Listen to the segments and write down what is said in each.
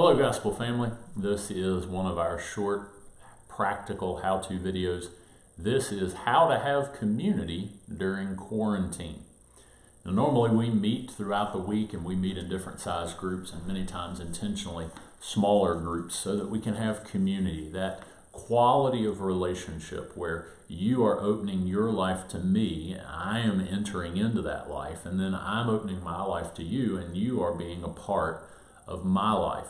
Hello Gospel family, this is one of our short practical how-to videos. This is how to have community during quarantine. Now, normally we meet throughout the week and we meet in different size groups and many times intentionally smaller groups so that we can have community, that quality of relationship where you are opening your life to me, I am entering into that life, and then I'm opening my life to you and you are being a part of my life.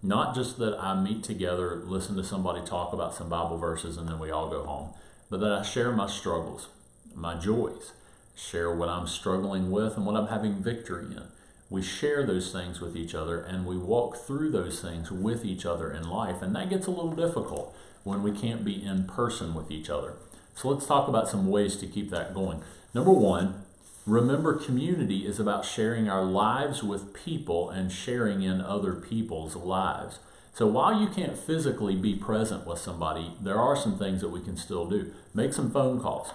Not just that I meet together, listen to somebody talk about some Bible verses, and then we all go home, but that I share my struggles, my joys, share what I'm struggling with and what I'm having victory in. We share those things with each other, and we walk through those things with each other in life, and that gets a little difficult when we can't be in person with each other. So let's talk about some ways to keep that going. Number one, remember, community is about sharing our lives with people and sharing in other people's lives. So while you can't physically be present with somebody, there are some things that we can still do. Make some phone calls.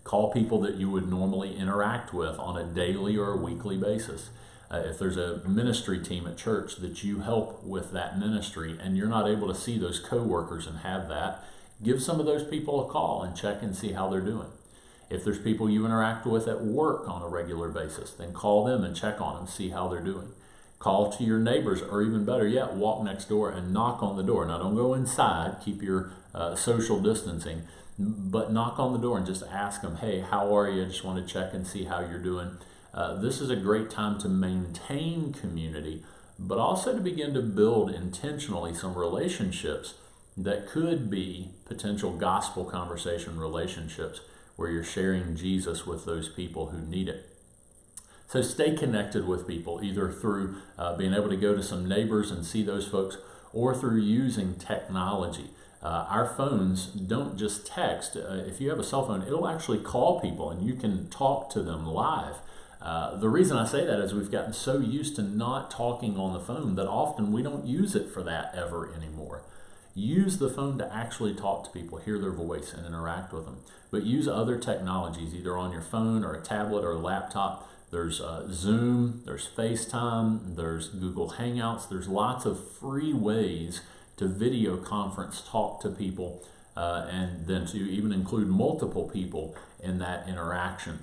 Call people that you would normally interact with on a daily or a weekly basis. If there's a ministry team at church that you help with that ministry and you're not able to see those co-workers and have that, give some of those people a call and check and see how they're doing. If there's people you interact with at work on a regular basis, then call them and check on them, see how they're doing. Call to your neighbors, or even better yet, walk next door and knock on the door. Now, don't go inside, keep your social distancing, but knock on the door and just ask them, hey, how are you? I just want to check and see how you're doing. This is a great time to maintain community, but also to begin to build intentionally some relationships that could be potential gospel conversation relationships, where you're sharing Jesus with those people who need it. So stay connected with people, either through being able to go to some neighbors and see those folks, or through using technology. Our phones don't just text. If you have a cell phone, it'll actually call people and you can talk to them live. The reason I say that is we've gotten so used to not talking on the phone that often we don't use it for that ever anymore. Use the phone to actually talk to people, hear their voice, and interact with them. But use other technologies, either on your phone or a tablet or a laptop. There's Zoom, there's FaceTime, there's Google Hangouts. There's lots of free ways to video conference talk to people, and then to even include multiple people in that interaction.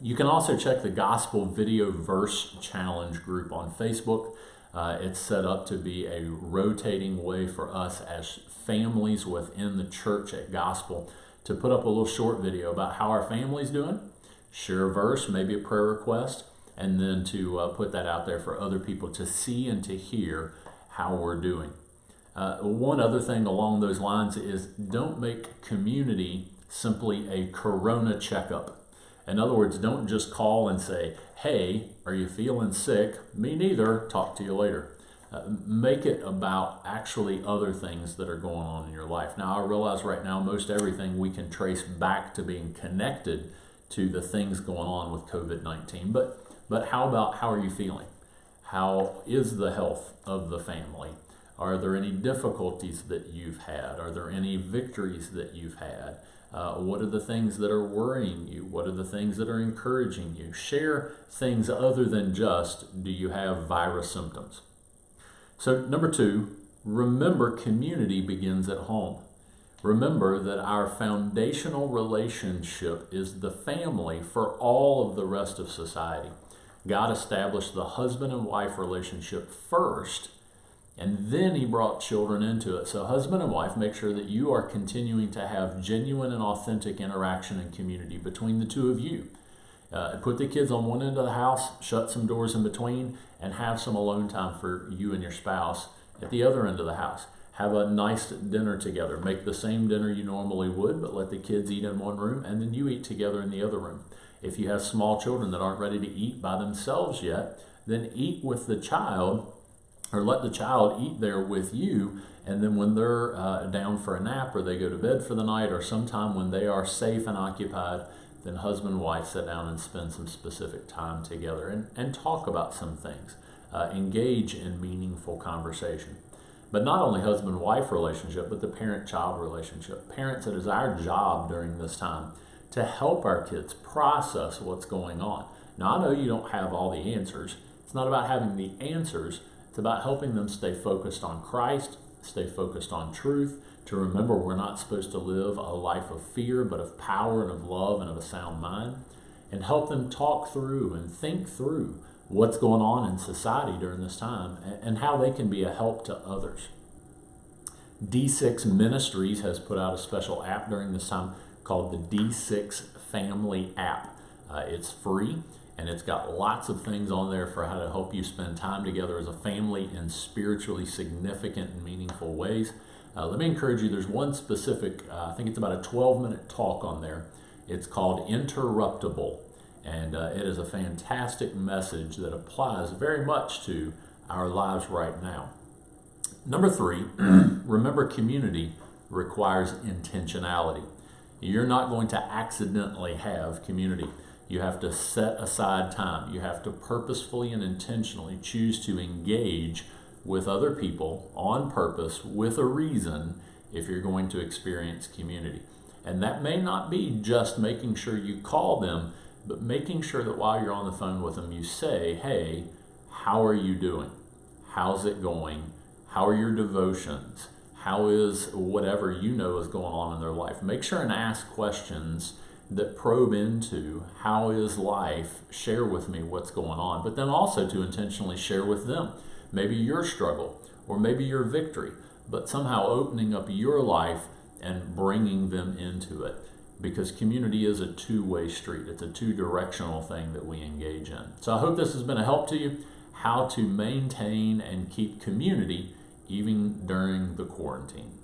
You can also check the Gospel Video Verse Challenge group on Facebook. It's set up to be a rotating way for us as families within the church at Gospel to put up a little short video about how our family's doing, share a verse, maybe a prayer request, and then to put that out there for other people to see and to hear how we're doing. One other thing along those lines is don't make community simply a corona checkup. In other words, don't just call and say, hey, are you feeling sick? Me neither, talk to you later. Make it about actually other things that are going on in your life. Now, I realize right now most everything we can trace back to being connected to the things going on with COVID-19. But how about how are you feeling? How is the health of the family? Are there any difficulties that you've had? Are there any victories that you've had? What are the things that are worrying you? What are the things that are encouraging you? Share things other than just, do you have virus symptoms? So number two, remember, community begins at home. Remember that our foundational relationship is the family for all of the rest of society. God established the husband and wife relationship first, and then he brought children into it. So husband and wife, make sure that you are continuing to have genuine and authentic interaction and community between the two of you. Put the kids on one end of the house, shut some doors in between, and have some alone time for you and your spouse at the other end of the house. Have a nice dinner together. Make the same dinner you normally would, but let the kids eat in one room, and then you eat together in the other room. If you have small children that aren't ready to eat by themselves yet, then eat with the child, or let the child eat there with you, and then when they're down for a nap or they go to bed for the night, or sometime when they are safe and occupied, then husband and wife sit down and spend some specific time together and talk about some things. Engage in meaningful conversation. But not only husband-wife relationship, but the parent-child relationship. Parents, it is our job during this time to help our kids process what's going on. Now, I know you don't have all the answers. It's not about having the answers. It's about helping them stay focused on Christ, stay focused on truth, to remember we're not supposed to live a life of fear, but of power and of love and of a sound mind, and help them talk through and think through what's going on in society during this time and how they can be a help to others. D6 Ministries has put out a special app during this time called the D6 Family App. It's free, and it's got lots of things on there for how to help you spend time together as a family in spiritually significant and meaningful ways. Let me encourage you, there's one specific, I think it's about a 12-minute talk on there. It's called Interruptible, and it is a fantastic message that applies very much to our lives right now. Number 3, remember community requires intentionality. You're not going to accidentally have community. You have to set aside time. You have to purposefully and intentionally choose to engage with other people on purpose with a reason if you're going to experience community. And that may not be just making sure you call them, but making sure that while you're on the phone with them, you say, hey, how are you doing? How's it going? How are your devotions? How is whatever you know is going on in their life? Make sure and ask questions that probe into how is life, share with me what's going on, but then also to intentionally share with them maybe your struggle or maybe your victory, but somehow opening up your life and bringing them into it, because community is a two-way street. It's a two-directional thing that we engage in. So I hope this has been a help to you, how to maintain and keep community even during the quarantine.